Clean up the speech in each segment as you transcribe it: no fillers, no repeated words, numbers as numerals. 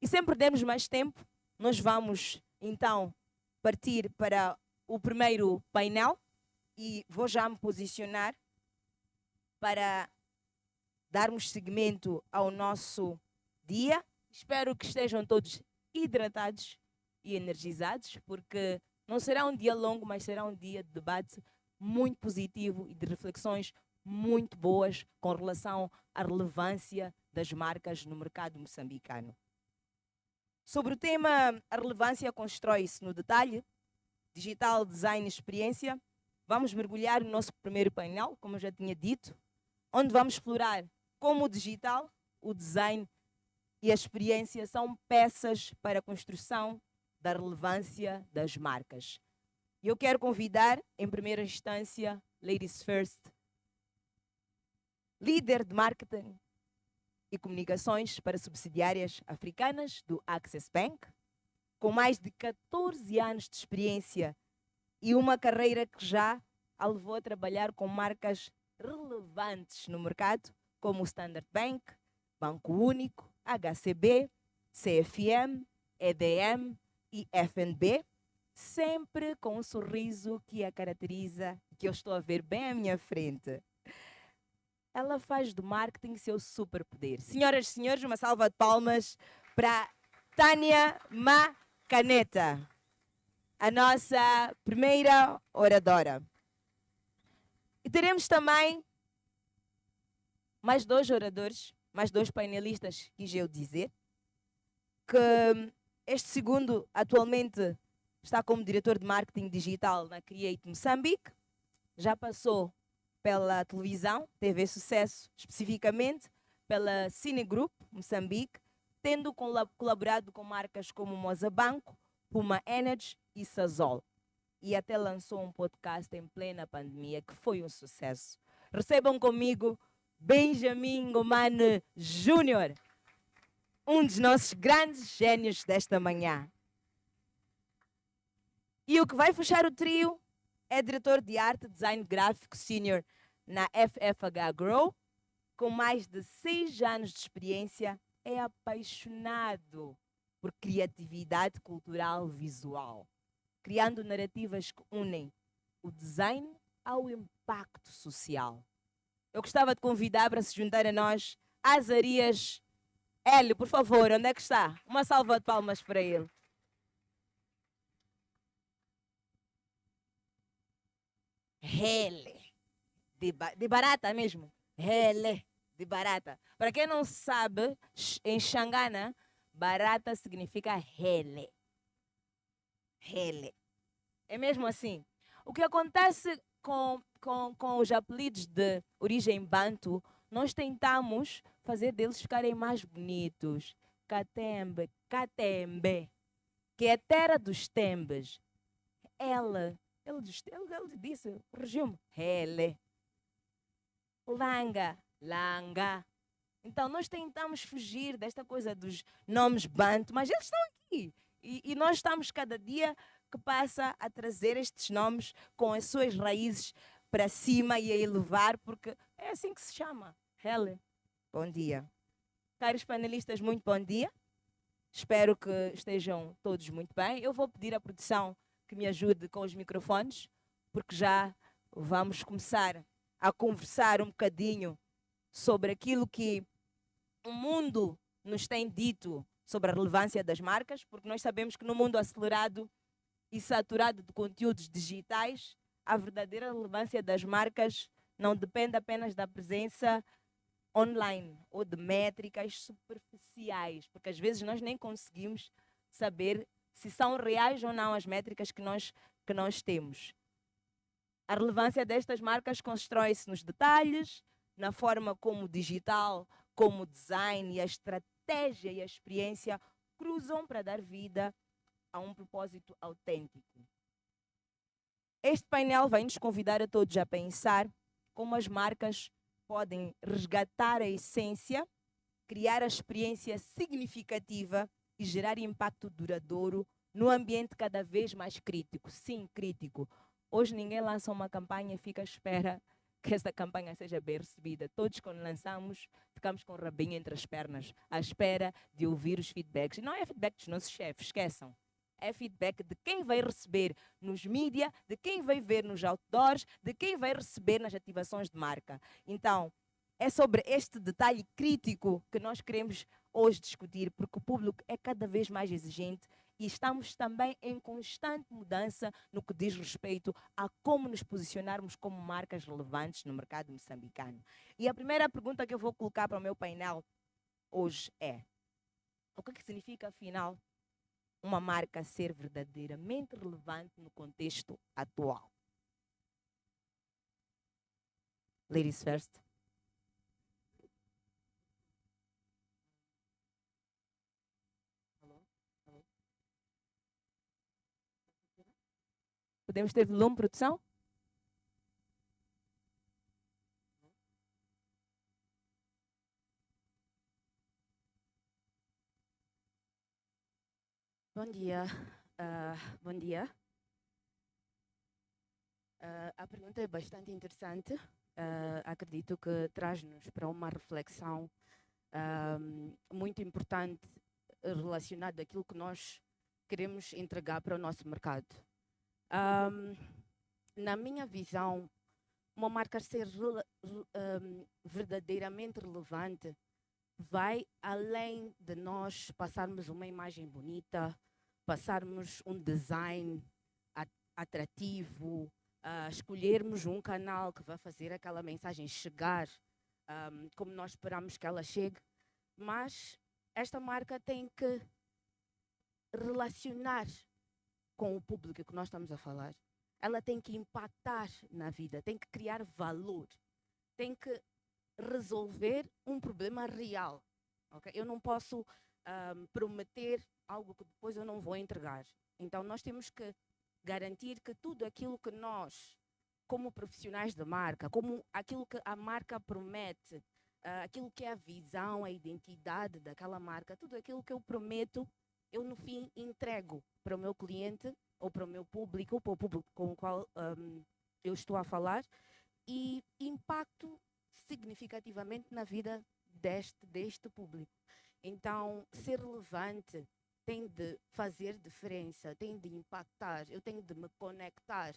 E sem perdermos mais tempo, nós vamos então partir para o primeiro painel e vou já me posicionar para darmos seguimento ao nosso dia. Espero que estejam todos hidratados e energizados, porque não será um dia longo, mas será um dia de debate muito positivo e de reflexões muito boas com relação à relevância das marcas no mercado moçambicano. Sobre o tema, a relevância constrói-se no detalhe, digital, design e experiência. Vamos mergulhar no nosso primeiro painel, como eu já tinha dito, onde vamos explorar como o digital, o design e a experiência são peças para a construção da relevância das marcas. E eu quero convidar, em primeira instância, Ladies First, líder de marketing e comunicações para subsidiárias africanas do Access Bank, com mais de 14 anos de experiência e uma carreira que já a levou a trabalhar com marcas relevantes no mercado, como o Standard Bank, Banco Único, HCB, CFM, EDM e FNB, sempre com um sorriso que a caracteriza, que eu estou a ver bem à minha frente. Ela faz do marketing seu superpoder. Senhoras e senhores, uma salva de palmas para Tânia Macaneta, a nossa primeira oradora. E teremos também mais 2 oradores, mais 2 painelistas, quis eu dizer, que este segundo atualmente está como diretor de marketing digital na Create Moçambique, já passou pela televisão, TV Sucesso, especificamente pela Cine Group Moçambique, tendo colaborado com marcas como Mozabanco, Puma Energy e Sazol. E até lançou um podcast em plena pandemia, que foi um sucesso. Recebam comigo Benjamin Ngomane Júnior, um dos nossos grandes gênios desta manhã. E o que vai fechar o trio é diretor de arte, design gráfico senior na FFH Grow, com mais de 6 anos de experiência, é apaixonado por criatividade cultural visual, criando narrativas que unem o design ao impacto social. Eu gostava de convidar para se juntar a nós Azarias Hélio, por favor, onde é que está? Uma salva de palmas para ele. Hele. De barata mesmo. Hele. De barata. Para quem não sabe, em Xangana, barata significa hele. Hele. É mesmo assim. O que acontece com os apelidos de origem banto, nós tentamos fazer deles ficarem mais bonitos. Catembe, Catembe, que é a terra dos tembes. Ele disse, resumo, Hele. Langa, Langa. Então, nós tentamos fugir desta coisa dos nomes banto, mas eles estão aqui. E nós estamos cada dia que passa a trazer estes nomes com as suas raízes para cima e a elevar, porque é assim que se chama. Hele, bom dia. Caros panelistas, muito bom dia. Espero que estejam todos muito bem. Eu vou pedir à produção que me ajude com os microfones, porque já vamos começar a conversar um bocadinho sobre aquilo que o mundo nos tem dito sobre a relevância das marcas, porque nós sabemos que no mundo acelerado e saturado de conteúdos digitais, a verdadeira relevância das marcas não depende apenas da presença online ou de métricas superficiais, porque às vezes nós nem conseguimos saber se são reais ou não as métricas que nós temos. A relevância destas marcas constrói-se nos detalhes, na forma como o digital, como o design e a estratégia e a experiência cruzam para dar vida a um propósito autêntico. Este painel vai nos convidar a todos a pensar como as marcas podem resgatar a essência, criar a experiência significativa e gerar impacto duradouro num ambiente cada vez mais crítico. Sim, crítico. Hoje ninguém lança uma campanha e fica à espera que esta campanha seja bem recebida. Todos, quando lançamos, ficamos com o rabinho entre as pernas, à espera de ouvir os feedbacks. E não é feedback dos nossos chefes, esqueçam. É feedback de quem vai receber nos mídias, de quem vai ver nos outdoors, de quem vai receber nas ativações de marca. Então, é sobre este detalhe crítico que nós queremos hoje discutir, porque o público é cada vez mais exigente e estamos também em constante mudança no que diz respeito a como nos posicionarmos como marcas relevantes no mercado moçambicano. E a primeira pergunta que eu vou colocar para o meu painel hoje é: o que significa, afinal, uma marca ser verdadeiramente relevante no contexto atual? Ladies first. Podemos ter volume, produção? Bom dia. Bom dia. A pergunta é bastante interessante. Acredito que traz-nos para uma reflexão muito importante relacionada àquilo que nós queremos entregar para o nosso mercado. Na minha visão, uma marca ser verdadeiramente relevante vai além de nós passarmos uma imagem bonita, passarmos um design atrativo, escolhermos um canal que vai fazer aquela mensagem chegar como nós esperamos que ela chegue, mas esta marca tem que relacionar com o público que nós estamos a falar. Ela tem que impactar na vida, tem que criar valor, tem que resolver um problema real. Okay? Eu não posso prometer algo que depois eu não vou entregar. Então nós temos que garantir que tudo aquilo que nós, como profissionais de marca, como aquilo que a marca promete, aquilo que é a visão, a identidade daquela marca, tudo aquilo que eu prometo, eu no fim entrego para o meu cliente ou para o meu público, ou para o público com o qual eu estou a falar, e impacto significativamente na vida deste público. Então, ser relevante tem de fazer diferença, tem de impactar, eu tenho de me conectar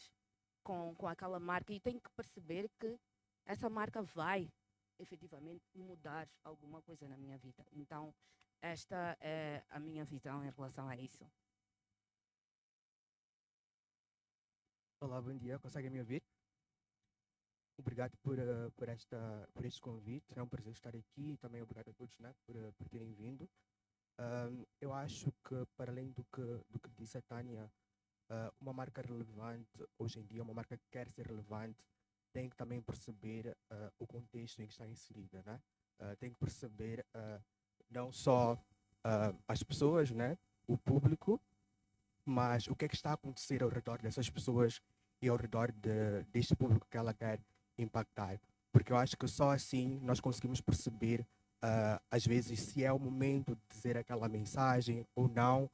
com aquela marca e tenho que perceber que essa marca vai efetivamente mudar alguma coisa na minha vida. Então, esta é a minha visão em relação a isso. Olá, bom dia. Conseguem me ouvir? Obrigado por este convite. É um prazer estar aqui e também obrigado a todos, né, por terem vindo. Eu acho que, para além do que disse a Tânia, uma marca relevante, hoje em dia, uma marca que quer ser relevante, tem que também perceber o contexto em que está inserida, né? Tem que perceber não só as pessoas, né, o público, mas o que é que está a acontecer ao redor dessas pessoas e ao redor deste público que ela quer impactar. Porque eu acho que só assim nós conseguimos perceber, às vezes, se é o momento de dizer aquela mensagem ou não,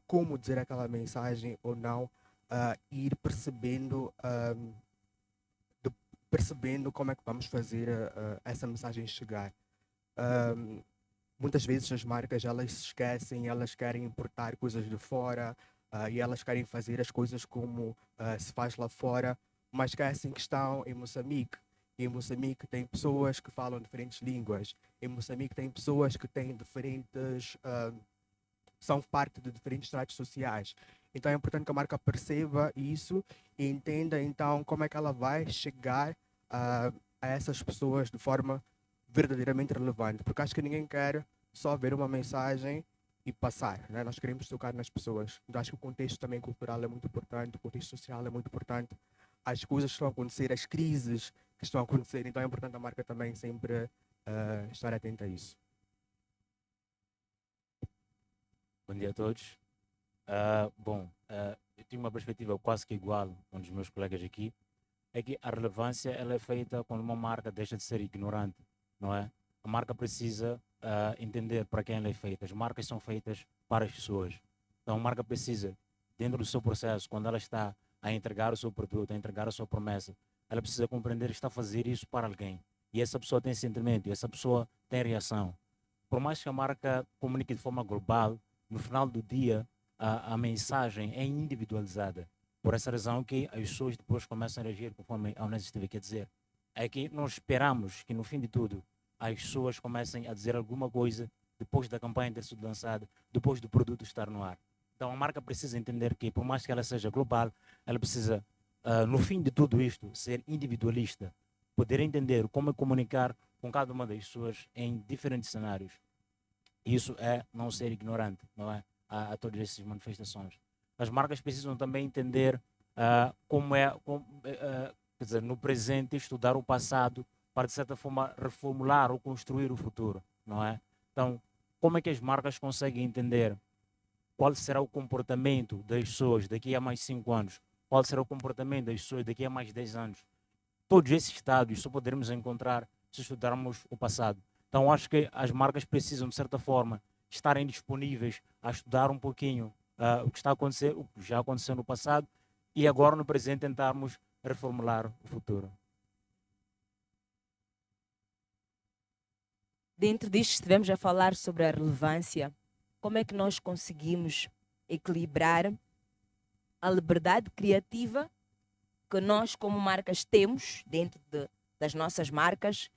como dizer aquela mensagem ou não, e ir percebendo como é que vamos fazer essa mensagem chegar. Muitas vezes as marcas, elas se esquecem, elas querem importar coisas de fora, e elas querem fazer as coisas como se faz lá fora, mas esquecem que estão em Moçambique. E em Moçambique tem pessoas que falam diferentes línguas. Em Moçambique tem pessoas que têm são parte de diferentes estratos sociais. Então é importante que a marca perceba isso e entenda então como é que ela vai chegar a essas pessoas de forma verdadeiramente relevante, porque acho que ninguém quer só ver uma mensagem e passar, né? Nós queremos tocar nas pessoas. Então acho que o contexto também cultural é muito importante, o contexto social é muito importante, as coisas que estão a acontecer, as crises que estão a acontecer, então é importante a marca também sempre estar atenta a isso. Bom dia a todos. Eu tenho uma perspectiva quase que igual a um dos meus colegas aqui. É que a relevância ela é feita quando uma marca deixa de ser ignorante, não é? A marca precisa entender para quem ela é feita. As marcas são feitas para as pessoas. Então a marca precisa, dentro do seu processo, quando ela está a entregar o seu produto, a entregar a sua promessa, ela precisa compreender que está a fazer isso para alguém. E essa pessoa tem sentimento, e essa pessoa tem reação. Por mais que a marca comunique de forma global, no final do dia, a mensagem é individualizada. Por essa razão que as pessoas depois começam a reagir conforme a Onésio esteve aqui a dizer. É que nós esperamos que no fim de tudo as pessoas comecem a dizer alguma coisa depois da campanha ter sido lançada, depois do produto estar no ar. Então a marca precisa entender que por mais que ela seja global, ela precisa, no fim de tudo isto, ser individualista, poder entender como comunicar com cada uma das pessoas em diferentes cenários. Isso é não ser ignorante, não é? A todas essas manifestações. As marcas precisam também entender quer dizer, no presente, estudar o passado para, de certa forma, reformular ou construir o futuro, não é? Então, como é que as marcas conseguem entender qual será o comportamento das pessoas daqui a mais 5 anos? Qual será o comportamento das pessoas daqui a mais 10 anos? Todos esses estados só poderemos encontrar se estudarmos o passado. Então, acho que as marcas precisam, de certa forma, estarem disponíveis a estudar um pouquinho o que está a acontecer, o que já aconteceu no passado, e agora no presente tentarmos reformular o futuro. Dentro disto, estivemos a falar sobre a relevância. Como é que nós conseguimos equilibrar a liberdade criativa que nós, como marcas, temos dentro das nossas marcas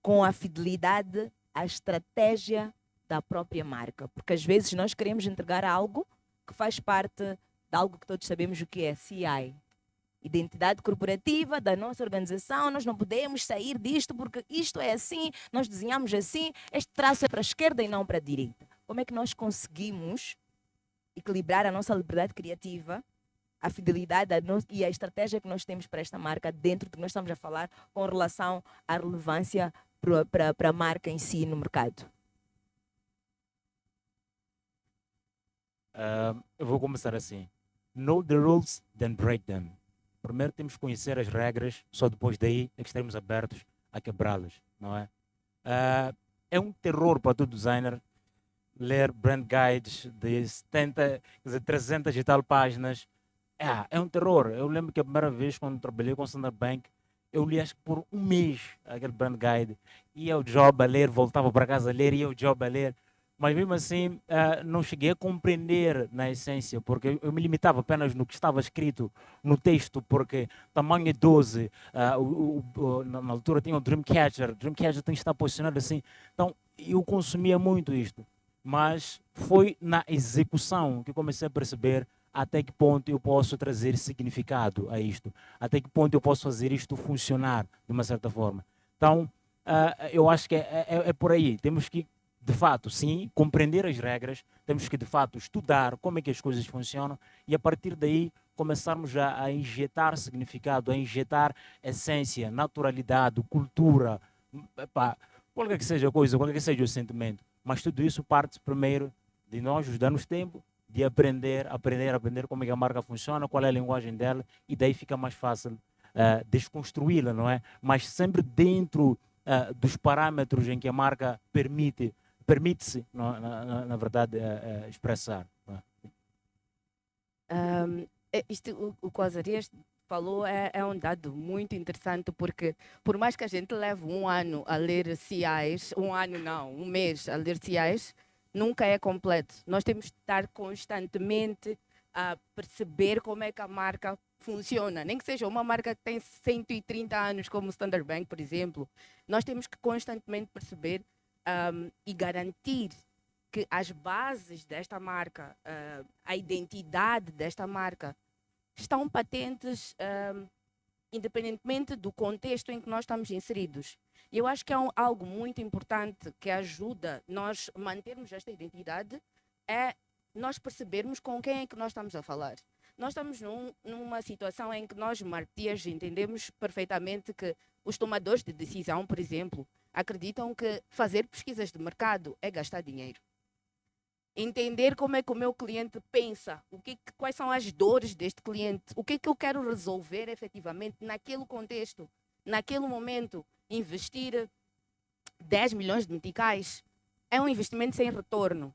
com a fidelidade à estratégia da própria marca? Porque às vezes nós queremos entregar algo que faz parte de algo que todos sabemos o que é, CI. Identidade corporativa da nossa organização, nós não podemos sair disto porque isto é assim, nós desenhamos assim, este traço é para a esquerda e não para a direita. Como é que nós conseguimos equilibrar a nossa liberdade criativa, a fidelidade e a estratégia que nós temos para esta marca dentro do que nós estamos a falar com relação à relevância para a marca em si no mercado? Eu vou começar assim. Know the rules, then break them. Primeiro temos que conhecer as regras, só depois daí é que estaremos abertos a quebrá-las, não é? É um terror para todo designer ler brand guides de 70, quer dizer, 300 e tal páginas. É um terror. Eu lembro que a primeira vez quando trabalhei com o Standard Bank, eu li acho que por um mês aquele brand guide. Ia ao job a ler, voltava para casa a ler, ia ao job a ler. Mas mesmo assim, não cheguei a compreender na essência, porque eu me limitava apenas no que estava escrito no texto, porque tamanho é 12, na altura tinha o Dreamcatcher tem que estar posicionado assim. Então, eu consumia muito isto, mas foi na execução que comecei a perceber até que ponto eu posso trazer significado a isto, até que ponto eu posso fazer isto funcionar de uma certa forma. Então, eu acho que é por aí, temos que de fato, sim, compreender as regras, temos que, de fato, estudar como é que as coisas funcionam e, a partir daí, começarmos a injetar significado, a injetar essência, naturalidade, cultura, qualquer que seja a coisa, qualquer que seja o sentimento. Mas tudo isso parte primeiro de nós, nos darmos tempo de aprender como é que a marca funciona, qual é a linguagem dela, e daí fica mais fácil desconstruí-la, não é? Mas sempre dentro dos parâmetros em que a marca permite-se, na verdade, expressar. O que o Azarias falou é um dado muito interessante, porque por mais que a gente leve um ano a ler CIs, um mês a ler CIs, nunca é completo. Nós temos de estar constantemente a perceber como é que a marca funciona. Nem que seja uma marca que tem 130 anos, como o Standard Bank, por exemplo, nós temos que constantemente perceber e garantir que as bases desta marca, a identidade desta marca, estão patentes independentemente do contexto em que nós estamos inseridos. E eu acho que é algo muito importante que ajuda nós a mantermos esta identidade, é nós percebermos com quem é que nós estamos a falar. Nós estamos numa situação em que nós, marketeers, entendemos perfeitamente que os tomadores de decisão, por exemplo, acreditam que fazer pesquisas de mercado é gastar dinheiro. Entender como é que o meu cliente pensa, quais são as dores deste cliente, o que é que eu quero resolver efetivamente naquele contexto, naquele momento. Investir 10 milhões de meticais é um investimento sem retorno.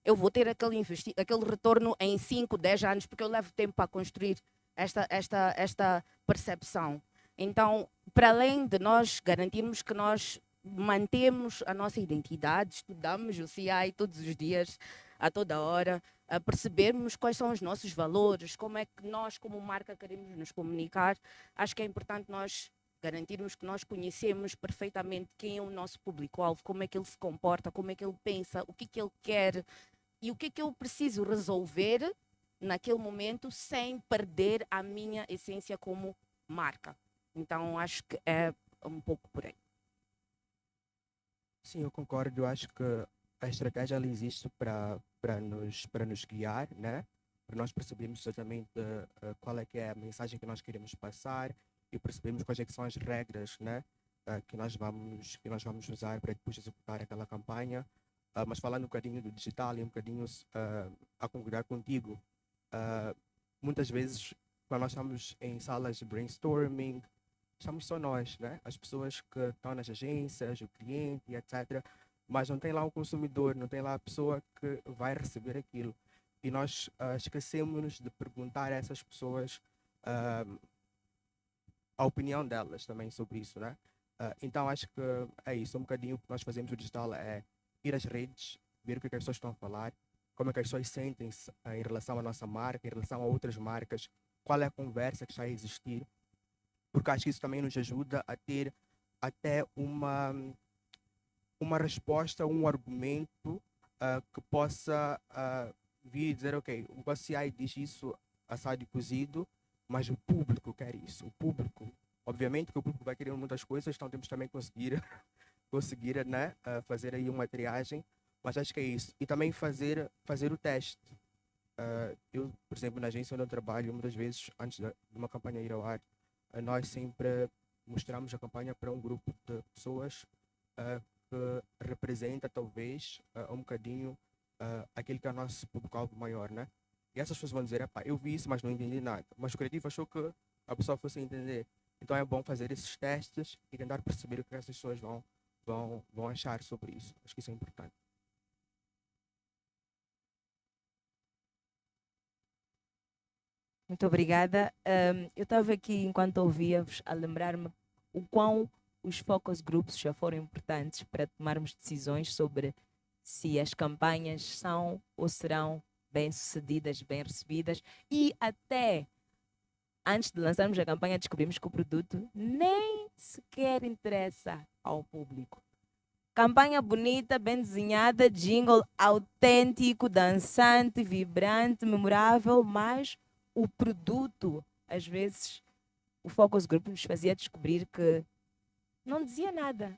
Eu vou ter aquele retorno em 5, 10 anos, porque eu levo tempo para construir esta percepção. Então, para além de nós garantirmos que nós mantemos a nossa identidade, estudamos o CI todos os dias, a toda hora, a percebermos quais são os nossos valores, como é que nós, como marca, queremos nos comunicar, acho que é importante nós garantirmos que nós conhecemos perfeitamente quem é o nosso público-alvo, como é que ele se comporta, como é que ele pensa, o que é que ele quer e o que é que eu preciso resolver naquele momento sem perder a minha essência como marca. Então, acho que é um pouco por aí. Sim, eu concordo. Eu acho que a estratégia ela existe para nos guiar, né? Para nós percebermos exatamente qual é que é a mensagem que nós queremos passar e percebermos quais é que são as regras, né? Que nós vamos usar para depois executar aquela campanha. Mas falando um bocadinho do digital e um bocadinho a concordar contigo, ah, muitas vezes quando nós estamos em salas de brainstorming, estamos só nós, né? As pessoas que estão nas agências, o cliente, etc. Mas não tem lá o consumidor, não tem lá a pessoa que vai receber aquilo. E nós esquecemos de perguntar a essas pessoas ah, a opinião delas também sobre isso, né? Então acho que é isso, um bocadinho o que nós fazemos no digital é ir às redes, ver o que é que as pessoas estão a falar, como é que as pessoas sentem-se em relação à nossa marca, em relação a outras marcas, qual é a conversa que está a existir, porque acho que isso também nos ajuda a ter até uma resposta, um argumento que possa vir e dizer, ok, o OCI diz isso assado e cozido, mas o público quer isso. O público, obviamente que o público vai querer muitas coisas, então temos também que conseguir né, fazer aí uma triagem, mas acho que é isso. E também fazer o teste. Eu, por exemplo, na agência onde eu trabalho, muitas vezes, antes de uma campanha ir ao ar, nós sempre mostramos a campanha para um grupo de pessoas que representa, talvez, um bocadinho aquele que é o nosso público-alvo maior, né? E essas pessoas vão dizer, eu vi isso, mas não entendi nada. Mas o criativo achou que a pessoa fosse entender. Então é bom fazer esses testes e tentar perceber o que essas pessoas vão achar sobre isso. Acho que isso é importante. Muito obrigada. Eu estava aqui, enquanto ouvia-vos, a lembrar-me o quão os focus groups já foram importantes para tomarmos decisões sobre se as campanhas são ou serão bem-sucedidas, bem recebidas e até antes de lançarmos a campanha descobrimos que o produto nem sequer interessa ao público. Campanha bonita, bem desenhada, jingle autêntico, dançante, vibrante, memorável, mas o produto, às vezes, o focus group nos fazia descobrir que não dizia nada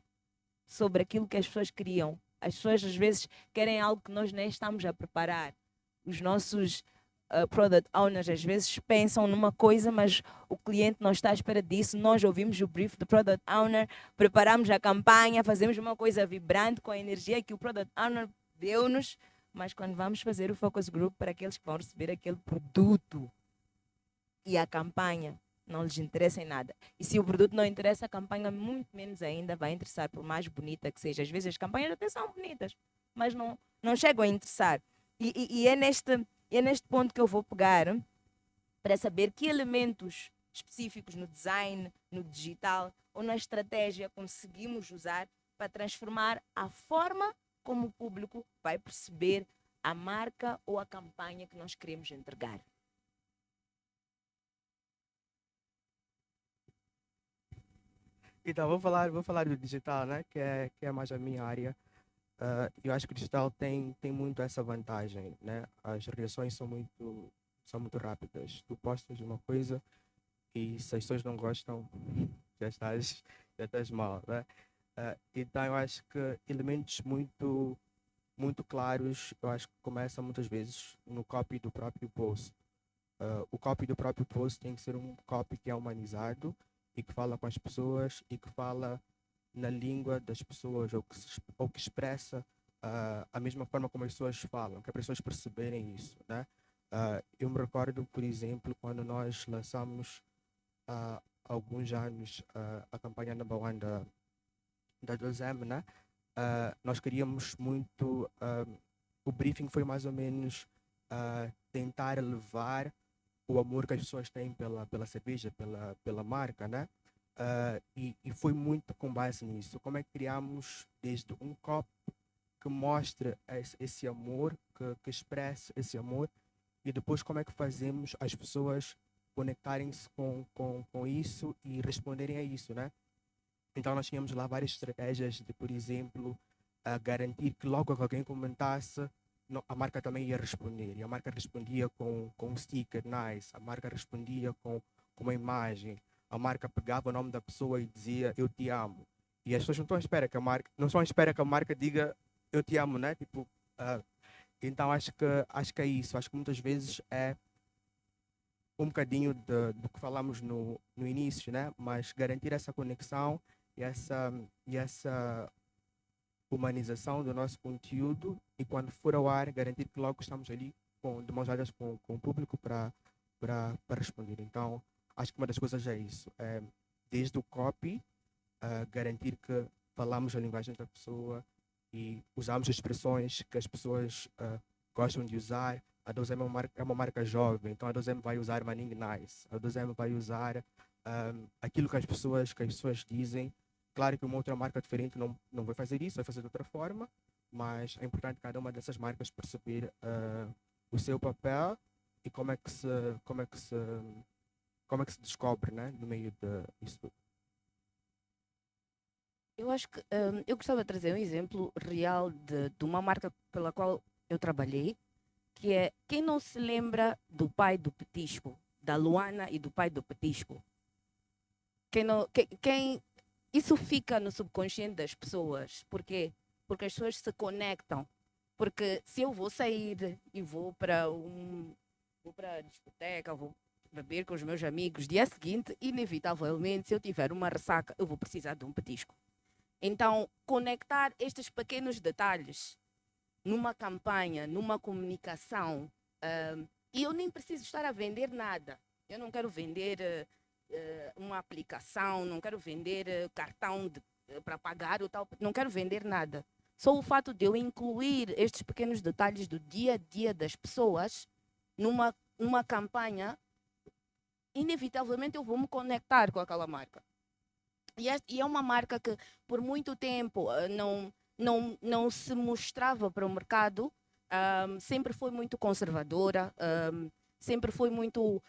sobre aquilo que as pessoas queriam. As pessoas, às vezes, querem algo que nós nem estamos a preparar. Os nossos product owners, às vezes, pensam numa coisa, mas o cliente não está à espera disso. Nós ouvimos o brief do product owner, preparamos a campanha, fazemos uma coisa vibrante com a energia que o product owner deu-nos, mas quando vamos fazer o focus group para aqueles que vão receber aquele produto e a campanha não lhes interessa em nada. E se o produto não interessa, a campanha muito menos ainda vai interessar, por mais bonita que seja. Às vezes as campanhas até são bonitas, mas não chegam a interessar. E é neste ponto que eu vou pegar para saber que elementos específicos no design, no digital ou na estratégia conseguimos usar para transformar a forma como o público vai perceber a marca ou a campanha que nós queremos entregar. Então, vou falar do digital, né? Que é mais a minha área. Eu acho que o digital tem muito essa vantagem, né? As reações são muito rápidas. Tu postas uma coisa e se as pessoas não gostam, já estás mal, né? Então, eu acho que elementos muito claros, eu acho que começam muitas vezes no copy do próprio post. O copy do próprio post tem que ser um copy que é humanizado e que fala com as pessoas e que fala na língua das pessoas ou que expressa a mesma forma como as pessoas falam, que é para as pessoas perceberem isso, né? Eu me recordo, por exemplo, quando nós lançamos há alguns anos a campanha Number One da 2M, né? Nós queríamos muito, o briefing foi mais ou menos tentar levar o amor que as pessoas têm pela cerveja, pela marca, né? E foi muito com base nisso. Como é que criamos desde um copo que mostra esse amor, que expressa esse amor, e depois como é que fazemos as pessoas conectarem-se com isso e responderem a isso, né? Então nós tínhamos lá várias estratégias de, por exemplo, garantir que logo que alguém comentasse, a marca também ia responder. E a marca respondia com um sticker nice, a marca respondia com uma imagem, a marca pegava o nome da pessoa e dizia eu te amo. E as pessoas não estão à espera que a marca, não estão à espera que a marca diga eu te amo, né? Tipo, então acho que é isso. Acho que muitas vezes é um bocadinho do que falamos no início, né? Mas garantir essa conexão e essa humanização do nosso conteúdo, e quando for ao ar garantir que logo estamos ali de mãos dadas com o público para responder. Então acho que uma das coisas é isso, desde o copy, garantir que falamos a linguagem da pessoa e usamos expressões que as pessoas gostam de usar. A 2M é uma marca jovem, então a 2M vai usar Manning Nice, a 2M vai usar aquilo que as pessoas dizem. Claro que uma outra marca diferente não vai fazer isso, vai fazer de outra forma, mas é importante cada uma dessas marcas perceber o seu papel e como é que se descobre, né, no meio disso tudo. Eu acho que eu gostava de trazer um exemplo real de uma marca pela qual eu trabalhei, que é quem não se lembra do pai do petisco, da Luana e do pai do petisco. Isso fica no subconsciente das pessoas. Por quê? Porque as pessoas se conectam. Porque se eu vou sair e vou para a discoteca, vou beber com os meus amigos, dia seguinte, inevitavelmente, se eu tiver uma ressaca, eu vou precisar de um petisco. Então, conectar estes pequenos detalhes numa campanha, numa comunicação, e eu nem preciso estar a vender nada. Eu não quero vender uma aplicação, não quero vender cartão para pagar ou tal, não quero vender nada. Só o fato de eu incluir estes pequenos detalhes do dia a dia das pessoas numa campanha, inevitavelmente eu vou me conectar com aquela marca. E é uma marca que por muito tempo não se mostrava para o mercado, sempre foi muito conservadora, sempre foi muito,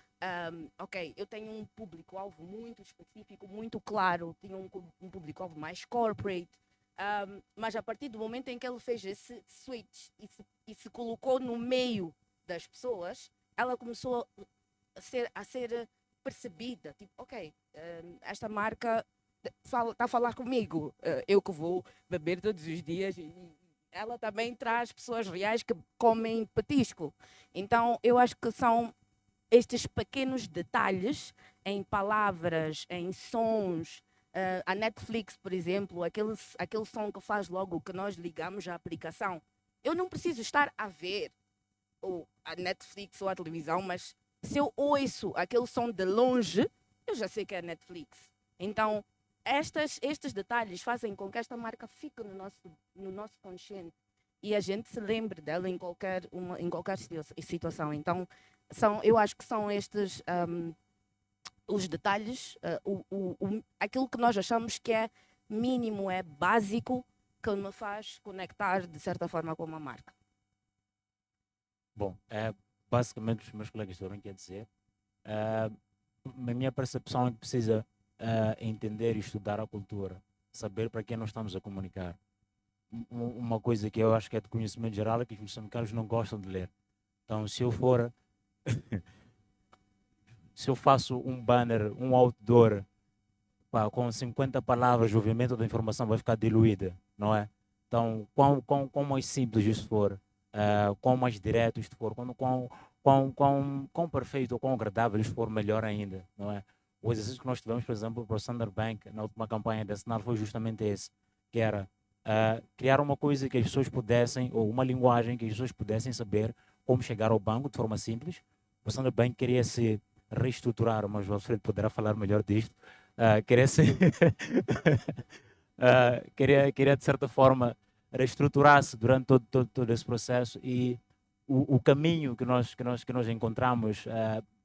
ok, eu tenho um público-alvo muito específico, muito claro, tinha um público-alvo mais corporate, mas a partir do momento em que ele fez esse switch e se colocou no meio das pessoas, ela começou a ser percebida, tipo, ok, esta marca está a falar comigo, eu que vou beber todos os dias, e ela também traz pessoas reais que comem petisco. Então eu acho que são estes pequenos detalhes em palavras, em sons. A Netflix, por exemplo, aquele som que faz logo que nós ligamos à aplicação. Eu não preciso estar a ver ou a Netflix ou a televisão, mas se eu ouço aquele som de longe, eu já sei que é a Netflix. Então, estes detalhes fazem com que esta marca fique no nosso consciente e a gente se lembre dela em qualquer situação. Então, eu acho que são estes os detalhes, aquilo que nós achamos que é mínimo, é básico, que me faz conectar de certa forma com uma marca. Bom, basicamente os meus colegas estão a dizer. A minha percepção é que precisa entender e estudar a cultura, saber para quem nós estamos a comunicar. Uma coisa que eu acho que é de conhecimento geral é que os moçambicanos não gostam de ler. Então, se eu for se eu faço um banner, um outdoor com 50 palavras, obviamente toda a informação vai ficar diluída, não é? Então, quão mais simples isto for, quão mais direto isto for, quão perfeito ou quão agradável isto for, melhor ainda, não é? O exercício que nós tivemos, por exemplo, para o Standard Bank, na última campanha de Senar, foi justamente esse, que era criar uma coisa que as pessoas pudessem, ou uma linguagem que as pessoas pudessem saber como chegar ao banco de forma simples. O Standard Bank queria se reestruturar, mas o Alfredo poderá falar melhor disto, queria de certa forma reestruturar-se durante todo esse processo, e o caminho que nós encontramos,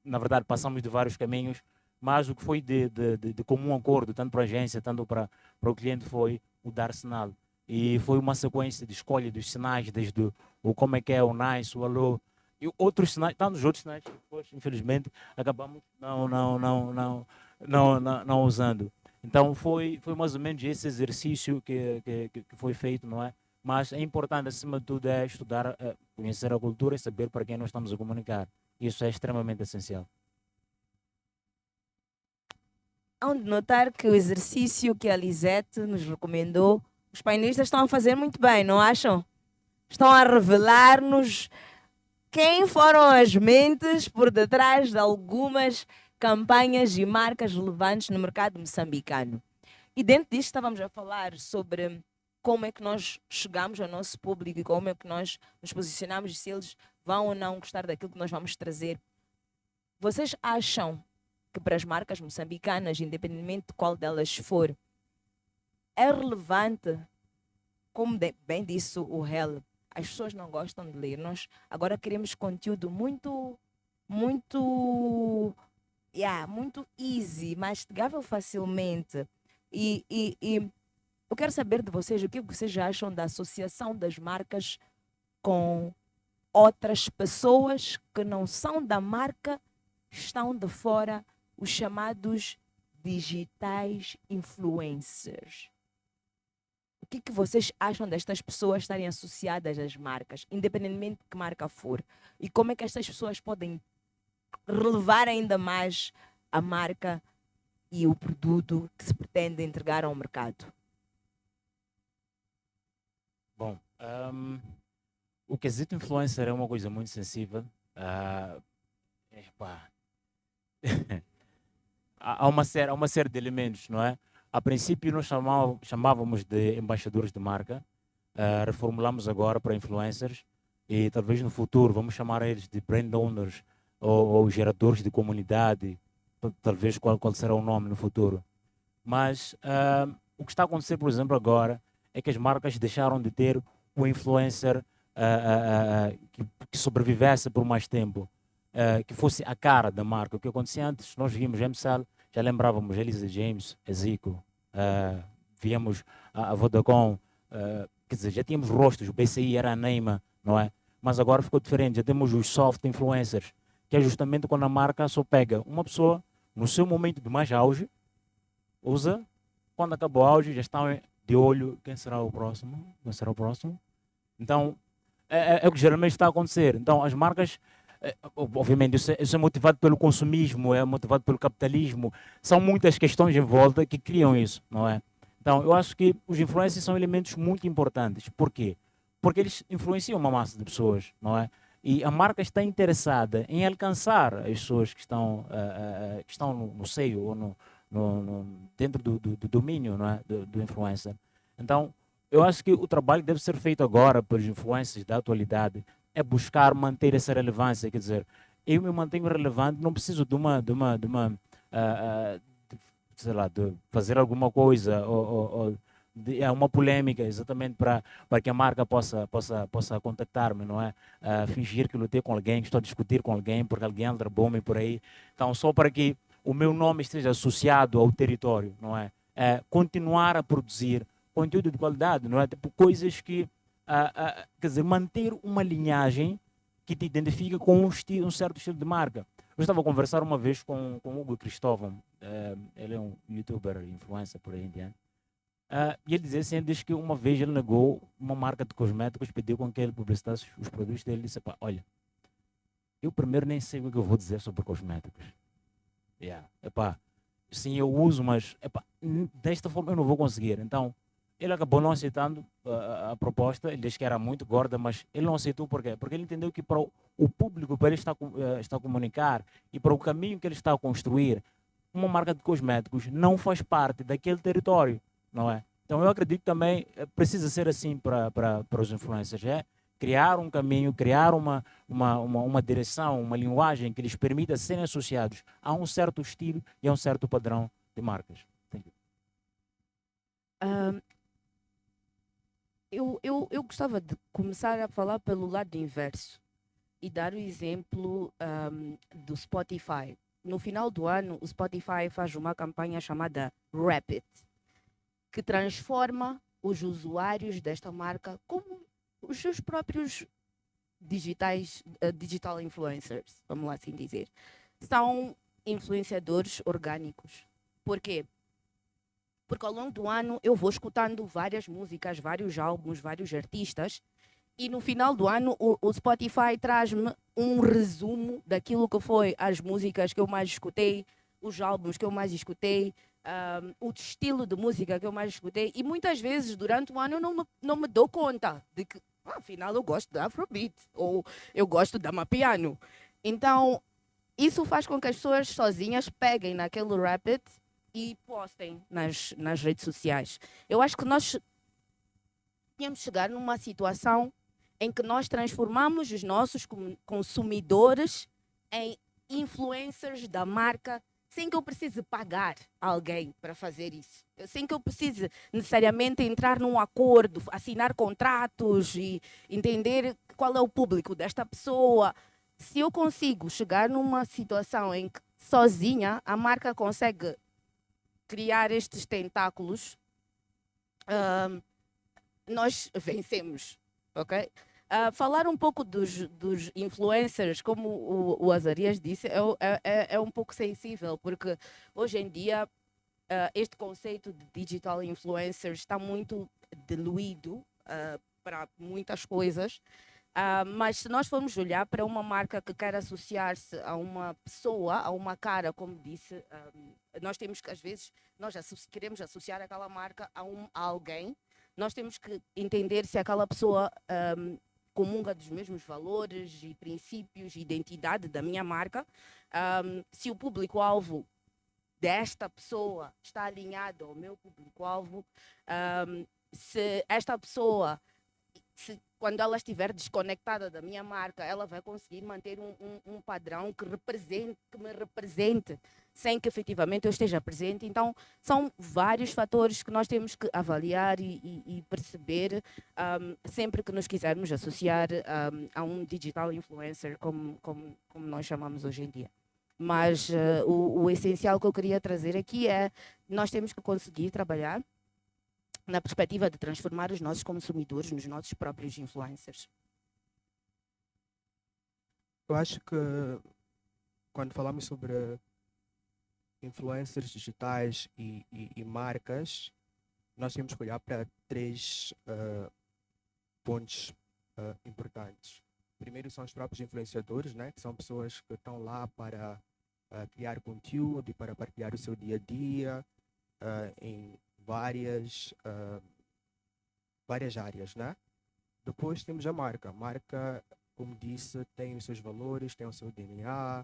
na verdade passamos de vários caminhos, mas o que foi de comum acordo, tanto para a agência, tanto para o cliente, foi o dar sinal. E foi uma sequência de escolha dos sinais, desde o como é que é, o nice, o alô, e outros sinais, tantos outros sinais que depois, infelizmente, acabamos não usando. Então foi mais ou menos esse exercício que foi feito, não é? Mas é importante, acima de tudo, é estudar, conhecer a cultura e saber para quem nós estamos a comunicar. Isso é extremamente essencial. Hão de notar que o exercício que a Lisete nos recomendou, os painelistas estão a fazer muito bem, não acham? Estão a revelar-nos quem foram as mentes por detrás de algumas campanhas e marcas relevantes no mercado moçambicano. E dentro disto estávamos a falar sobre como é que nós chegamos ao nosso público e como é que nós nos posicionamos e se eles vão ou não gostar daquilo que nós vamos trazer. Vocês acham que para as marcas moçambicanas, independentemente de qual delas for, é relevante, como bem disse o Hel, as pessoas não gostam de ler. Nós agora queremos conteúdo muito muito easy, mastigável facilmente. E eu quero saber de vocês o que vocês acham da associação das marcas com outras pessoas que não são da marca, estão de fora, os chamados digitais influencers. O que vocês acham destas pessoas estarem associadas às marcas, independentemente de que marca for? E como é que estas pessoas podem relevar ainda mais a marca e o produto que se pretende entregar ao mercado? Bom, o quesito influencer é uma coisa muito sensível. Epá. Há uma série de elementos, não é? A princípio nós chamávamos de embaixadores de marca, reformulamos agora para influencers e talvez no futuro vamos chamar eles de brand owners ou geradores de comunidade, talvez qual será o nome no futuro. Mas o que está a acontecer, por exemplo, agora é que as marcas deixaram de ter o influencer que sobrevivesse por mais tempo. Que fosse a cara da marca. O que acontecia antes, nós víamos MCL, já lembrávamos Elisa James, a Zico, víamos a Vodacom, quer dizer, já tínhamos rostos, o BCI era a Neymar, não é? Mas agora ficou diferente, já temos os soft influencers, que é justamente quando a marca só pega uma pessoa no seu momento de mais auge, usa, quando acabou o auge, já estão de olho, quem será o próximo? Quem será o próximo? Então, é o que geralmente está a acontecer. Então, as marcas obviamente, isso é motivado pelo consumismo, é motivado pelo capitalismo. São muitas questões em volta que criam isso, não é? Então, eu acho que os influencers são elementos muito importantes. Por quê? Porque eles influenciam uma massa de pessoas, não é? E a marca está interessada em alcançar as pessoas que estão no seio ou dentro do domínio, não é? do influencer. Então, eu acho que o trabalho que deve ser feito agora pelos influencers da atualidade é buscar manter essa relevância, quer dizer, eu me mantenho relevante, não preciso sei lá, de fazer alguma coisa ou uma polêmica exatamente para que a marca possa contactar-me, não é? Fingir que lutei com alguém, que estou a discutir com alguém porque alguém aldrabou-me por aí. Então, só para que o meu nome esteja associado ao território, não é? Continuar a produzir conteúdo de qualidade, não é? Tipo, coisas que quer dizer, manter uma linhagem que te identifica com um certo estilo de marca. Eu estava a conversar uma vez com o Hugo Cristóvão, ele é um youtuber, influencer por aí em diante, e ele dizia assim, ele diz que uma vez ele negou uma marca de cosméticos, pediu com que ele publicitasse os produtos dele, e disse, olha, eu primeiro nem sei o que eu vou dizer sobre cosméticos. Sim, eu uso, mas desta forma eu não vou conseguir. Então, ele acabou não aceitando a proposta, ele disse que era muito gorda, mas ele não aceitou por quê? Porque ele entendeu que para o público, para ele estar a comunicar e para o caminho que ele está a construir, uma marca de cosméticos não faz parte daquele território, não é? Então eu acredito que também precisa ser assim para os influencers, criar um caminho, criar uma direção, uma linguagem que lhes permita serem associados a um certo estilo e a um certo padrão de marcas. Eu gostava de começar a falar pelo lado inverso e dar o exemplo do Spotify. no final do ano, o Spotify faz uma campanha chamada Rapid, que transforma os usuários desta marca como os seus próprios digital influencers, vamos lá assim dizer. São influenciadores orgânicos. Por quê? Porque ao longo do ano eu vou escutando várias músicas, vários álbuns, vários artistas, e no final do ano o Spotify traz-me um resumo daquilo que foi as músicas que eu mais escutei, os álbuns que eu mais escutei, o estilo de música que eu mais escutei, e muitas vezes durante o ano eu não me dou conta de que, afinal, eu gosto da Afrobeat, ou eu gosto da Mapiano. Então, isso faz com que as pessoas sozinhas peguem naquele Rapid e postem nas redes sociais. Eu acho que nós tínhamos chegar numa situação em que nós transformamos os nossos consumidores em influencers da marca sem que eu precise pagar alguém para fazer isso. Sem que eu precise necessariamente entrar num acordo, assinar contratos e entender qual é o público desta pessoa. Se eu consigo chegar numa situação em que sozinha a marca consegue criar estes tentáculos, nós vencemos, ok? Falar um pouco dos influencers, como o Azarias disse, é um pouco sensível, porque hoje em dia este conceito de digital influencers está muito diluído para muitas coisas, mas se nós formos olhar para uma marca que quer associar-se a uma pessoa, a uma cara, como disse, nós temos que, às vezes, nós queremos associar aquela marca a alguém, nós temos que entender se aquela pessoa comunga dos mesmos valores e princípios e identidade da minha marca, se o público-alvo desta pessoa está alinhado ao meu público-alvo, se esta pessoa, quando ela estiver desconectada da minha marca, ela vai conseguir manter um padrão que me represente, sem que efetivamente eu esteja presente. Então, são vários fatores que nós temos que avaliar e perceber sempre que nos quisermos associar a um digital influencer, como nós chamamos hoje em dia. Mas o essencial que eu queria trazer aqui é nós temos que conseguir trabalhar na perspectiva de transformar os nossos consumidores nos nossos próprios influencers. Eu acho que quando falamos sobre influencers digitais e marcas, nós temos que olhar para três pontos importantes. Primeiro são os próprios influenciadores, né, que são pessoas que estão lá para criar conteúdo e para partilhar o seu dia a dia em várias áreas, né? Depois temos a marca. A marca, como disse, tem os seus valores, tem o seu DNA,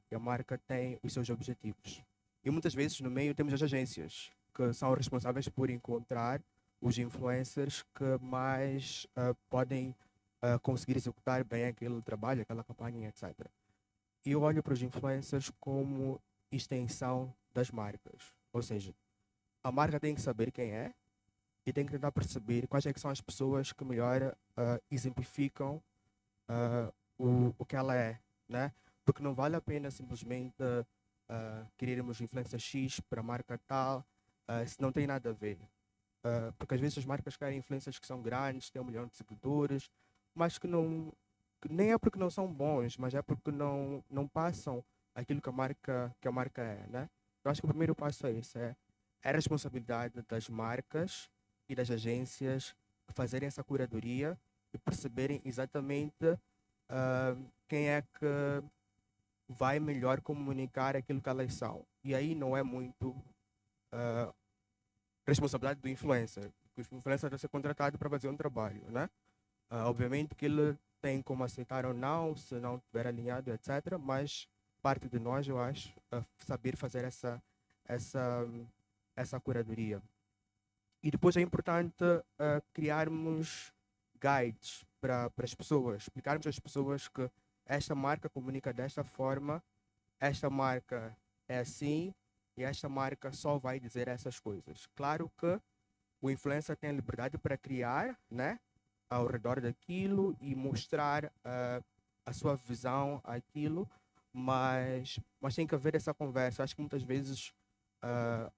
e a marca tem os seus objetivos. E muitas vezes no meio temos as agências, que são responsáveis por encontrar os influencers que mais podem conseguir executar bem aquele trabalho, aquela campanha, etc. E eu olho para os influencers como extensão das marcas. Ou seja, a marca tem que saber quem é e tem que tentar perceber quais é que são as pessoas que melhor exemplificam o que ela é, né? Porque não vale a pena simplesmente querermos influência X para a marca tal, se não tem nada a ver. Porque às vezes as marcas querem influências que são grandes, têm 1 milhão de seguidores, mas que nem é porque não são bons, mas é porque não passam aquilo que a marca é, né? Eu acho que o primeiro passo é esse, é a responsabilidade das marcas e das agências fazerem essa curadoria e perceberem exatamente quem é que vai melhor comunicar aquilo que elas são. E aí não é muito responsabilidade do influencer, porque o influencer vai ser contratado para fazer um trabalho, né? Obviamente que ele tem como aceitar ou não, se não estiver alinhado, etc. Mas parte de nós, eu acho, saber fazer essa curadoria. E depois é importante criarmos guides para as pessoas, explicarmos às pessoas que esta marca comunica desta forma, esta marca é assim e esta marca só vai dizer essas coisas. Claro que o influencer tem a liberdade para criar, né, ao redor daquilo e mostrar a sua visão àquilo, mas tem que haver essa conversa. Acho que muitas vezes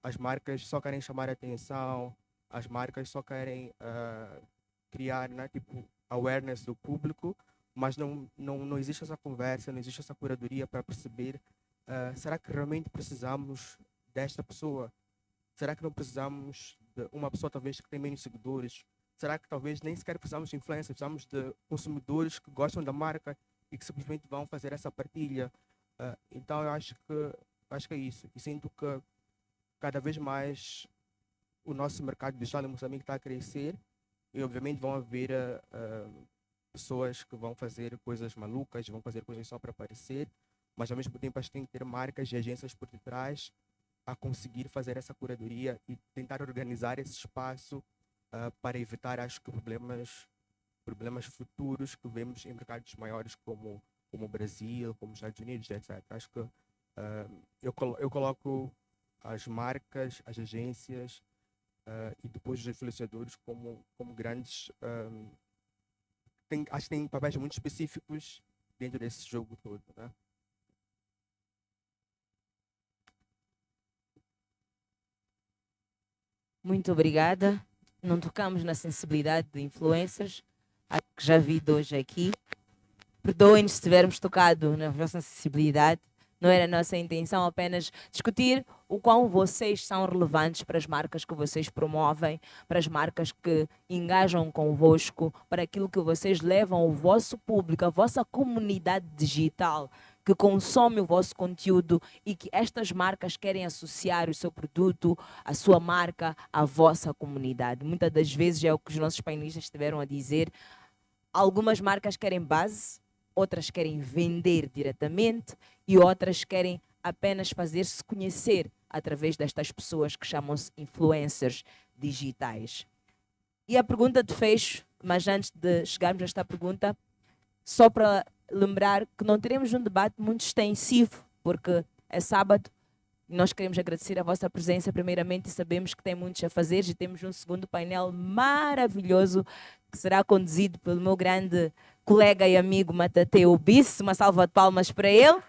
as marcas só querem chamar a atenção, as marcas só querem criar, né, tipo, awareness do público, mas não existe essa conversa, não existe essa curadoria para perceber será que realmente precisamos desta pessoa? Será que não precisamos de uma pessoa talvez que tem menos seguidores? Será que talvez nem sequer precisamos de influência, precisamos de consumidores que gostam da marca e que simplesmente vão fazer essa partilha? Então eu acho que é isso. E sinto que cada vez mais o nosso mercado digital em Moçambique está a crescer e obviamente vão haver pessoas que vão fazer coisas malucas, vão fazer coisas só para aparecer, mas ao mesmo tempo acho que tem que ter marcas e agências por detrás a conseguir fazer essa curadoria e tentar organizar esse espaço para evitar, acho que, problemas futuros que vemos em mercados maiores como o Brasil, como os Estados Unidos, etc. Acho que eu coloco as marcas, as agências e depois os influenciadores como grandes... acho que têm papéis muito específicos dentro desse jogo todo, né? Muito obrigada. Não tocamos na sensibilidade de influencers, acho que já vi de hoje aqui. Perdoem-nos se tivermos tocado na vossa sensibilidade. Não era a nossa intenção apenas discutir o quão vocês são relevantes para as marcas que vocês promovem, para as marcas que engajam convosco, para aquilo que vocês levam ao vosso público, à vossa comunidade digital que consome o vosso conteúdo e que estas marcas querem associar o seu produto, a sua marca, à vossa comunidade. Muitas das vezes é o que os nossos painelistas estiveram a dizer. Algumas marcas querem base, outras querem vender diretamente e outras querem apenas fazer-se conhecer através destas pessoas que chamam-se influencers digitais. E a pergunta de fecho, mas antes de chegarmos a esta pergunta, só para lembrar que não teremos um debate muito extensivo, porque é sábado e nós queremos agradecer a vossa presença primeiramente e sabemos que tem muitos a fazer e temos um segundo painel maravilhoso que será conduzido pelo meu grande colega e amigo Matateu Bice. Uma salva de palmas para ele.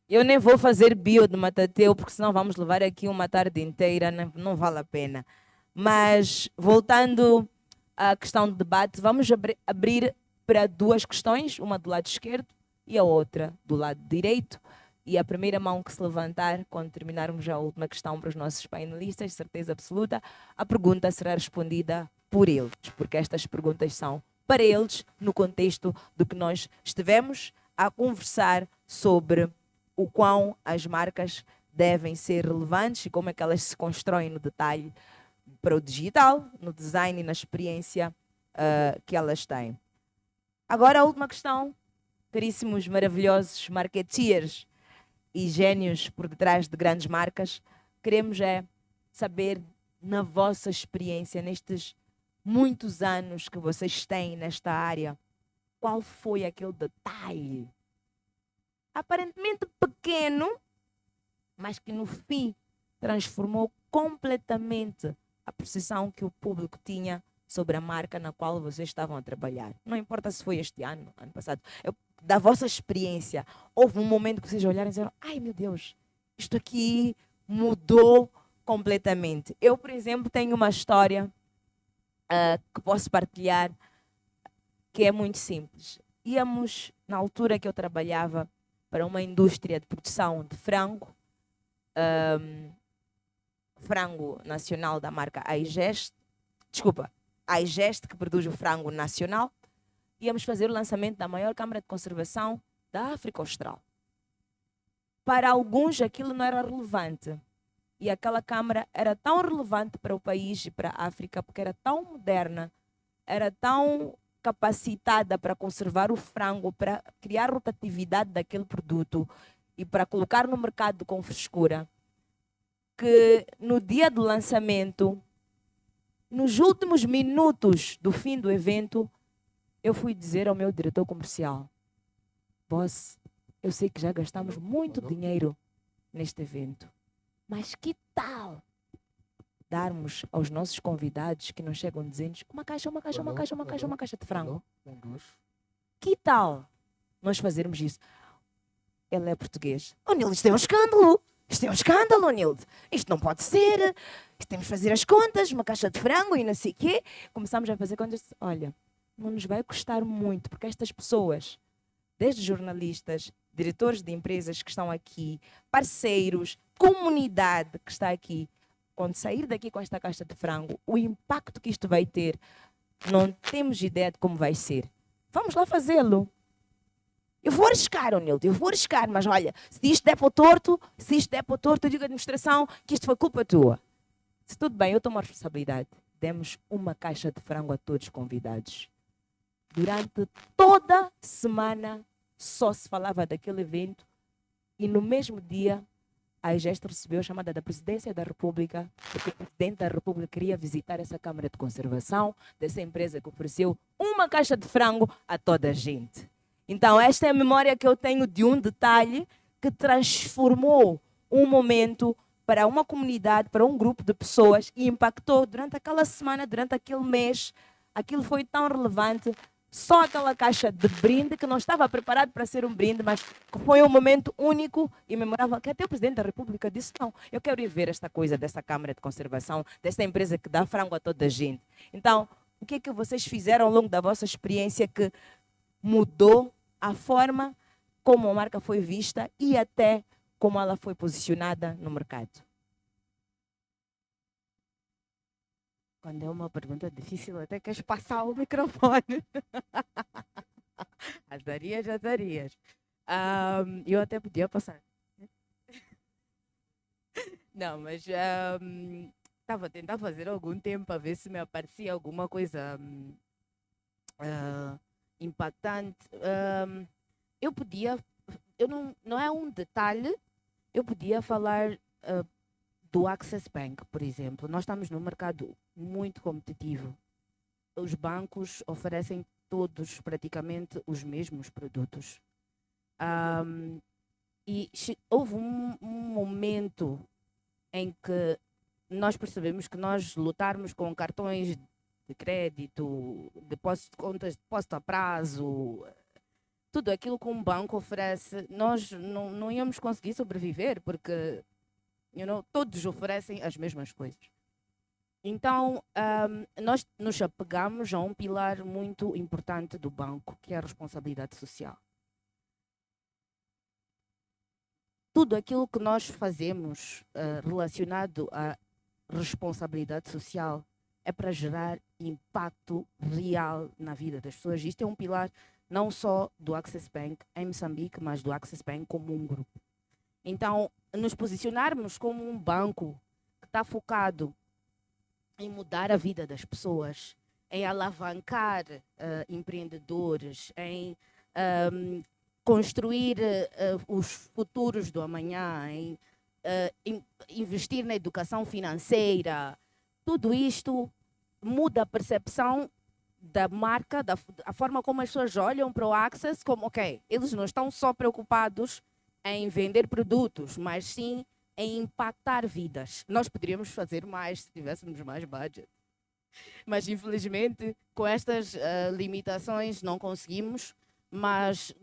Eu nem vou fazer bio de Matateu, porque senão vamos levar aqui uma tarde inteira, não vale a pena. Mas, voltando à questão do debate, vamos abrir para duas questões, uma do lado esquerdo e a outra do lado direito. E a primeira mão que se levantar, quando terminarmos a última questão para os nossos painelistas, certeza absoluta, a pergunta será respondida por eles, porque estas perguntas são para eles, no contexto do que nós estivemos a conversar sobre o quão as marcas devem ser relevantes e como é que elas se constroem no detalhe para o digital, no design e na experiência que elas têm. Agora a última questão, caríssimos, maravilhosos marketeers e gênios por detrás de grandes marcas, queremos saber, na vossa experiência, nestes muitos anos que vocês têm nesta área, qual foi aquele detalhe aparentemente pequeno, mas que no fim transformou completamente a percepção que o público tinha sobre a marca na qual vocês estavam a trabalhar. Não importa se foi este ano, ano passado. Da vossa experiência, houve um momento que vocês olharam e disseram: ai meu Deus, isto aqui mudou completamente. Eu, por exemplo, tenho uma história que posso partilhar, que é muito simples. Íamos, na altura que eu trabalhava para uma indústria de produção de frango, frango nacional da marca Aigest, Aigest, que produz o frango nacional, íamos fazer o lançamento da maior câmara de conservação da África Austral. Para alguns aquilo não era relevante. E aquela câmara era tão relevante para o país e para a África, porque era tão moderna, era tão capacitada para conservar o frango, para criar rotatividade daquele produto e para colocar no mercado com frescura, que no dia do lançamento, nos últimos minutos do fim do evento, eu fui dizer ao meu diretor comercial: boss, eu sei que já gastamos muito dinheiro neste evento, mas que tal darmos aos nossos convidados que nos chegam dizendo uma caixa, uma caixa, uma caixa, uma caixa, uma caixa de frango. Que tal nós fazermos isso? Ele é português. Oh, Nilde, isto é um escândalo. Isto é um escândalo, Nilde. Isto não pode ser. Isto temos de fazer as contas, uma caixa de frango e não sei o quê. Começamos a fazer contas. Olha, não nos vai custar muito, porque estas pessoas, desde jornalistas, diretores de empresas que estão aqui, parceiros, comunidade que está aqui, quando sair daqui com esta caixa de frango, o impacto que isto vai ter, não temos ideia de como vai ser. Vamos lá fazê-lo. Eu vou arriscar, Nilde, eu vou arriscar, mas olha, se isto der para o torto, eu digo à administração que isto foi culpa tua. Se tudo bem, eu tomo a responsabilidade. Demos uma caixa de frango a todos os convidados. Durante toda semana só se falava daquele evento e no mesmo dia a EGEST recebeu a chamada da Presidência da República, porque o Presidente da República queria visitar essa Câmara de Conservação dessa empresa que ofereceu uma caixa de frango a toda a gente. Então, esta é a memória que eu tenho de um detalhe que transformou um momento para uma comunidade, para um grupo de pessoas e impactou durante aquela semana, durante aquele mês. Aquilo foi tão relevante, só aquela caixa de brinde que não estava preparado para ser um brinde, mas que foi um momento único e memorável, que até o Presidente da República disse, não, eu quero ir ver esta coisa dessa Câmara de Conservação, desta empresa que dá frango a toda a gente. Então, o que é que vocês fizeram ao longo da vossa experiência que mudou a forma como a marca foi vista e até como ela foi posicionada no mercado? Quando é uma pergunta difícil, até queres passar o microfone. Azarias. Eu até podia passar. Não, mas estava a tentar fazer algum tempo para ver se me aparecia alguma coisa impactante. Não é um detalhe, eu podia falar do Access Bank, por exemplo. Nós estamos num mercado muito competitivo. Os bancos oferecem todos praticamente os mesmos produtos. E houve um momento em que nós percebemos que nós lutarmos com cartões de crédito, depósito de contas, depósito a prazo, tudo aquilo que um banco oferece, nós não íamos conseguir sobreviver, porque todos oferecem as mesmas coisas. Então, nós nos apegamos a um pilar muito importante do banco, que é a responsabilidade social. Tudo aquilo que nós fazemos relacionado à responsabilidade social é para gerar impacto real na vida das pessoas. Isto é um pilar não só do Access Bank em Moçambique, mas do Access Bank como um grupo. Então, nos posicionarmos como um banco que está focado em mudar a vida das pessoas, em alavancar empreendedores, em construir os futuros do amanhã, em investir na educação financeira, tudo isto muda a percepção da marca, a forma como as pessoas olham para o Access, como, ok, eles não estão só preocupados em vender produtos, mas sim em impactar vidas. Nós poderíamos fazer mais se tivéssemos mais budget. Mas, infelizmente, com estas limitações não conseguimos, mas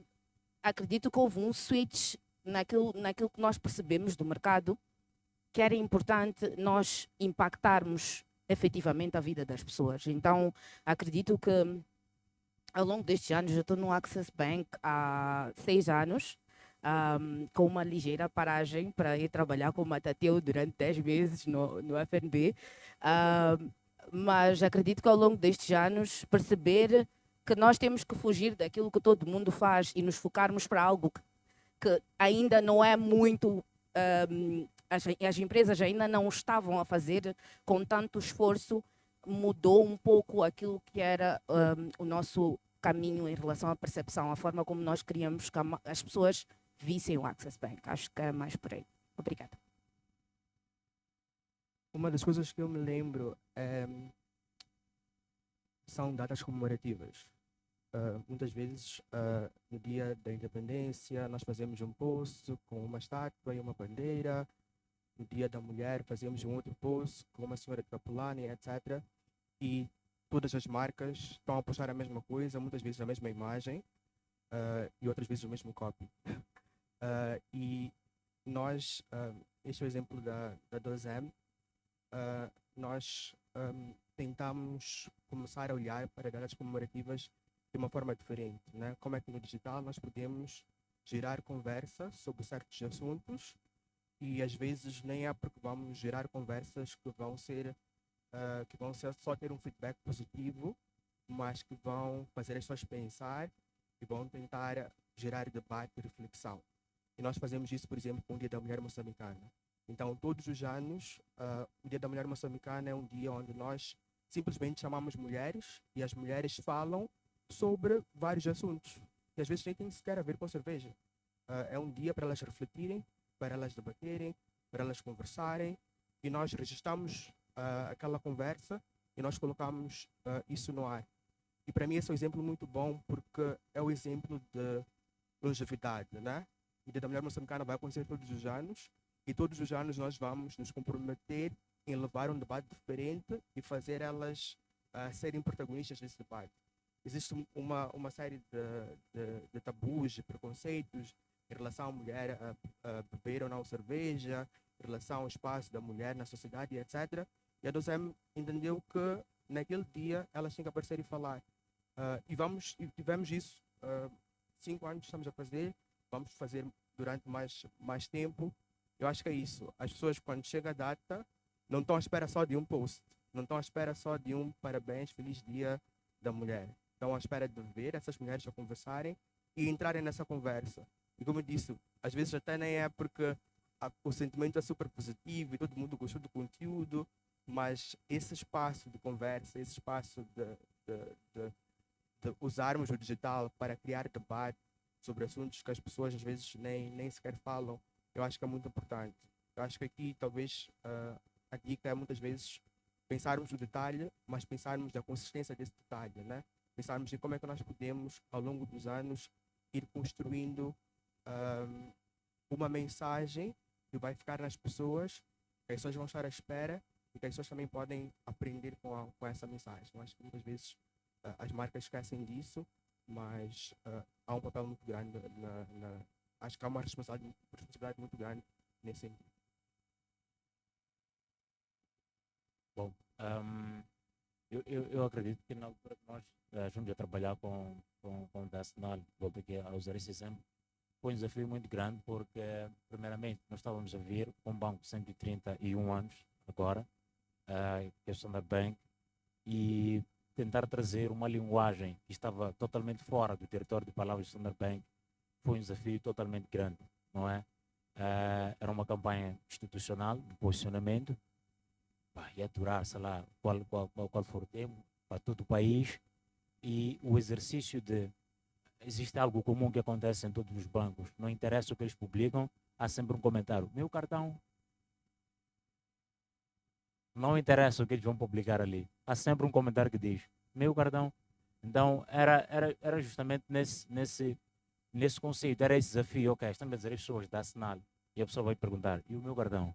acredito que houve um switch naquilo que nós percebemos do mercado, que era importante nós impactarmos efetivamente a vida das pessoas. Então, acredito que ao longo destes anos, eu estou no Access Bank há 6 anos, com uma ligeira paragem para ir trabalhar com o Matateu durante 10 meses no FNB. Mas acredito que ao longo destes anos perceber que nós temos que fugir daquilo que todo mundo faz e nos focarmos para algo que ainda não é muito... as empresas ainda não estavam a fazer com tanto esforço, mudou um pouco aquilo que era o nosso caminho em relação à percepção, a forma como nós queríamos que as pessoas vissem o Access Bank. Acho que é mais por aí. Obrigada. Uma das coisas que eu me lembro são datas comemorativas. Muitas vezes, no dia da independência, nós fazemos um post com uma estátua e uma bandeira. no Dia da Mulher, fazemos um outro post com uma senhora de Capelani, etc. E todas as marcas estão a postar a mesma coisa, muitas vezes a mesma imagem, e outras vezes o mesmo copy. E nós, este é o exemplo da 2M, nós tentamos começar a olhar para datas comemorativas de uma forma diferente, né? Como é que no digital nós podemos gerar conversa sobre certos assuntos e às vezes nem é porque vamos gerar conversas que vão ser só ter um feedback positivo, mas que vão fazer as pessoas pensar e vão tentar gerar debate e reflexão. E nós fazemos isso, por exemplo, com o Dia da Mulher Moçambicana. Então, todos os anos, o Dia da Mulher Moçambicana é um dia onde nós simplesmente chamamos mulheres e as mulheres falam sobre vários assuntos, que às vezes nem tem sequer a ver com cerveja. É um dia para elas refletirem, para elas debaterem, para elas conversarem, e nós registramos aquela conversa e nós colocamos isso no ar. E para mim esse é um exemplo muito bom, porque é o exemplo de longevidade, né? O Dia da Mulher Moçambicana vai acontecer todos os anos, e todos os anos nós vamos nos comprometer em levar um debate diferente e fazer elas serem protagonistas desse debate. Existe uma série de tabus, de preconceitos em relação à mulher a beber ou não cerveja, em relação ao espaço da mulher na sociedade, etc. E a 2M entendeu que naquele dia elas têm que aparecer e falar. E tivemos isso 5 anos que estamos a fazer, vamos fazer durante mais tempo. Eu acho que é isso. As pessoas, quando chega a data, não estão à espera só de um post, não estão à espera só de um parabéns, feliz dia da mulher. Estão à espera de ver essas mulheres a conversarem e entrarem nessa conversa. E como eu disse, às vezes até nem é porque o sentimento é super positivo e todo mundo gostou do conteúdo, mas esse espaço de conversa, esse espaço de usarmos o digital para criar debate sobre assuntos que as pessoas às vezes nem sequer falam, eu acho que é muito importante. Eu acho que aqui talvez a dica é muitas vezes pensarmos no detalhe, mas pensarmos na consistência desse detalhe, né? Pensarmos em como é que nós podemos, ao longo dos anos, ir construindo uma mensagem que vai ficar nas pessoas, que as pessoas vão estar à espera e que as pessoas também podem aprender com essa mensagem. Eu acho que muitas vezes as marcas esquecem disso, mas há um papel muito grande, acho que há uma responsabilidade muito grande nesse sentido. Bom, eu acredito que na altura que nós estamos a trabalhar com o Dacinal, volto aqui a usar esse exemplo, foi um desafio muito grande porque, primeiramente, nós estávamos a vir com um banco de 131 anos agora, que é o Standard Bank, e tentar trazer uma linguagem que estava totalmente fora do território de palavras do Standard Bank foi um desafio totalmente grande, não é? Era uma campanha institucional de posicionamento, ia durar, sei lá, qual for o tempo, para todo o país, e o exercício de existe algo comum que acontece em todos os bancos, não interessa o que eles publicam, há sempre um comentário, meu cartão. Não interessa o que eles vão publicar ali, há sempre um comentário que diz, meu cartão. Então era justamente nesse conceito, era esse desafio, ok, estamos a dizer as pessoas dá sinal, e a pessoa vai perguntar, e o meu cartão?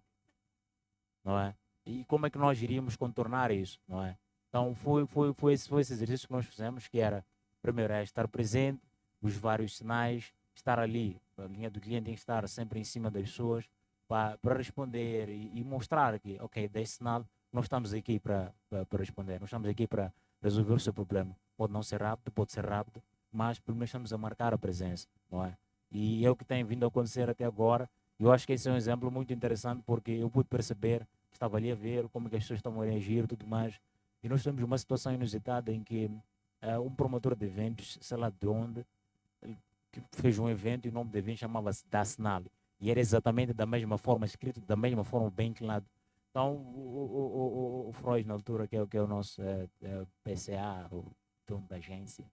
Não é? E como é que nós iríamos contornar isso, não é? Então foi esse exercício que nós fizemos, que era, primeiro, estar presente, os vários sinais, estar ali, a linha do cliente tem que estar sempre em cima das pessoas para responder e mostrar que, ok, desse sinal, nós estamos aqui para responder, nós estamos aqui para resolver o seu problema. Pode não ser rápido, pode ser rápido, mas pelo menos estamos a marcar a presença, não é? E é o que tem vindo a acontecer até agora. Eu acho que esse é um exemplo muito interessante porque eu pude perceber, estava ali a ver como que as pessoas estão a reagir e tudo mais. E nós temos uma situação inusitada em que um promotor de eventos, sei lá de onde, que fez um evento e o nome do evento chamava-se Da Sinal. E era exatamente da mesma forma, escrito da mesma forma, bem inclinado. Então, o Freud, na altura, que é o nosso PCA, o dono da agência,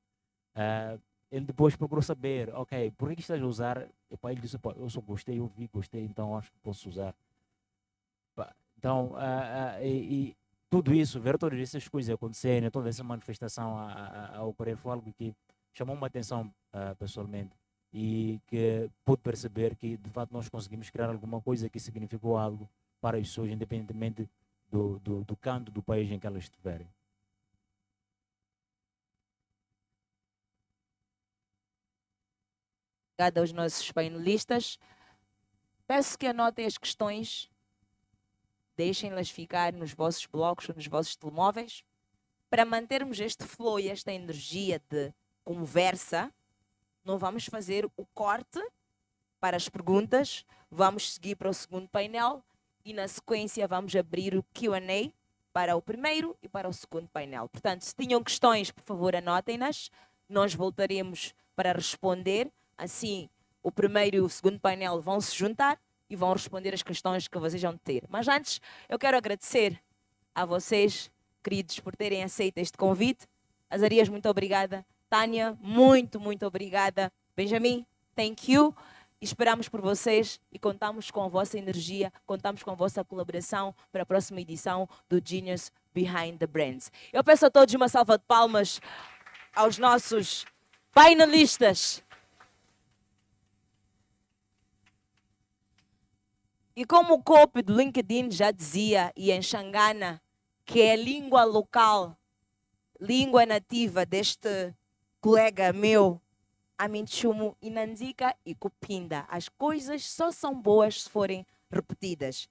ele depois procurou saber, ok, por que estás a usar? Ele disse, eu só gostei, eu vi, gostei, então acho que posso usar. Então, e tudo isso, ver todas essas coisas acontecerem, toda essa manifestação a ocorrer foi algo que chamou uma atenção pessoalmente e que pude perceber que de fato nós conseguimos criar alguma coisa que significou algo para as pessoas, independentemente do canto do país em que elas estiverem. Obrigada aos nossos painelistas. Peço que anotem as questões, deixem-las ficar nos vossos blocos ou nos vossos telemóveis, para mantermos este flow e esta energia de conversa. Não vamos fazer o corte para as perguntas, vamos seguir para o segundo painel e na sequência vamos abrir o Q&A para o primeiro e para o segundo painel. Portanto, se tinham questões, por favor, anotem-nas. Nós voltaremos para responder. Assim, o primeiro e o segundo painel vão se juntar e vão responder as questões que vocês vão ter. Mas antes, eu quero agradecer a vocês, queridos, por terem aceito este convite. Azarias, muito obrigada. Tânia, muito, muito obrigada. Benjamin, thank you. Esperamos por vocês e contamos com a vossa energia, contamos com a vossa colaboração para a próxima edição do Genius Behind the Brands. Eu peço a todos uma salva de palmas aos nossos painelistas. E como o copy do LinkedIn já dizia, e em Xangana, que é a língua local, língua nativa deste colega meu, Aminchumo, Inanzika e Cupinda. As coisas só são boas se forem repetidas.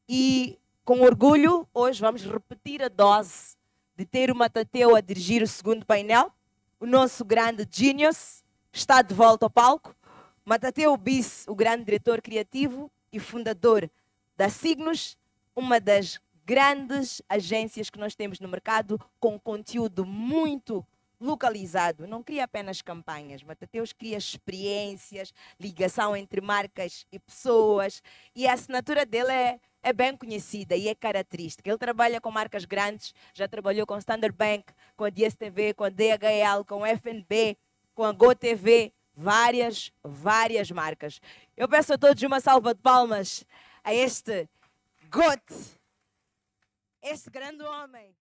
E com orgulho, hoje vamos repetir a dose de ter o Matateu a dirigir o segundo painel. O nosso grande genius está de volta ao palco. Matateu Bis, o grande diretor criativo e fundador da Signos, uma das grandes agências que nós temos no mercado, com conteúdo muito localizado. Não cria apenas campanhas, Matateus cria experiências, ligação entre marcas e pessoas, e a assinatura dele é bem conhecida e é característica. Ele trabalha com marcas grandes, já trabalhou com Standard Bank, com a DSTV, com a DHL, com a FNB, com a GoTV, várias marcas. Eu peço a todos uma salva de palmas a este GOT, este grande homem.